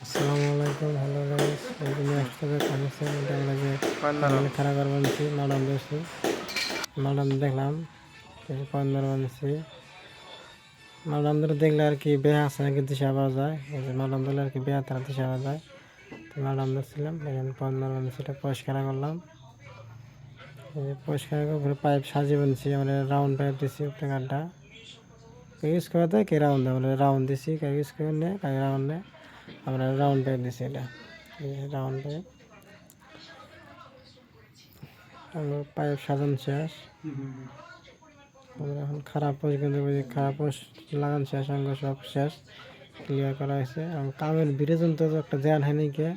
আসসালামু আলাইকুম, hello guys. Welcome back to the channel. এটা আমরা যে চ্যানেল খারাপ আর বানছি ম্যাডাম দেখছি, ম্যাডাম দেখলাম কর্নার বানছি। ম্যাডামদের দেখলে আর কি বেহা আছে নাকি দিশা পাওয়া যায়। এই যে ম্যাডাম দেখলে আর কি বেহা তারা দিশা পাওয়া যায়। তো ম্যাডাম দেখছিলাম এখানে কর্নার বানছি, এটা পরিষ্কার করলাম। পরিষ্কার করে পাইপ সাজিয়ে বানছি, আমরা রাউন্ড পাইপ দিছি উপরে গানটা ইউজ করা যায়। কে রাউন্ড আমরা রাউন্ড দিছি, কে ইউজ করে নেয় কে রাউন্ড নেয়, আমরা রাউন্ড পাইপ দিছি। এটা রাউন্ড পাইপ আমার পাইপ সাজানো শেষ। আমরা এখন খারাপ খারাপ লাগান শেষ, অঙ্গ সব শেষ ক্লিয়ার করা হয়েছে। এবং কামের ভিড়ে জন্য তো একটা ধ্যান হয়নি কে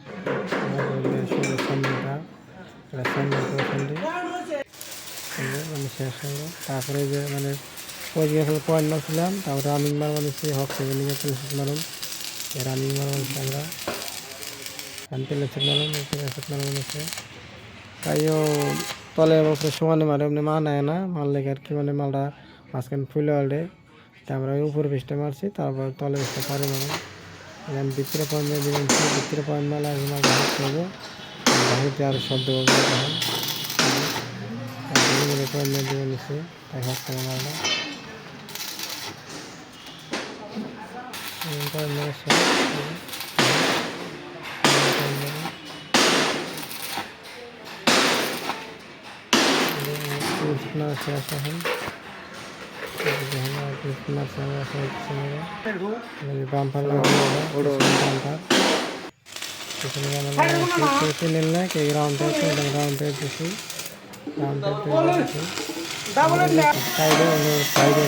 মানে শেষ হলো। তারপরে যে মানে পয়েন্ট মারছিলাম, তারপরে রানিং মার বানিয়েছি, হক সেভেনিং মারুন রানিং মার বানিয়েছি আমরা, মার বানিয়েছে। তাইও তলে বছর সমানে মারে এমনি মা নেয় না, মাল লেগে আর কি মানে মালটা মাঝখানে ফুলে আলডে। তারপরে উপরে পিসটা মারছি, তারপর তলে পিসটা পারে মানে আমি ভিতরে পয়েন্ট দিয়ে দিলাম। ভিতরে পয়েন্ট মারলে আর মাল হাত করবো, বাহিরতে আরও শব্দ করবো। তখন পয়েন্ট দিয়ে দিয়ে নিচ্ছি, তাই হাত করে মালটা পয়েন্ট মারা শেষ। শেষ এখন বাম্পার বাম্পার নিল না কি রাউন্ড দিছি, রাউন্ড সাইডে সাইডে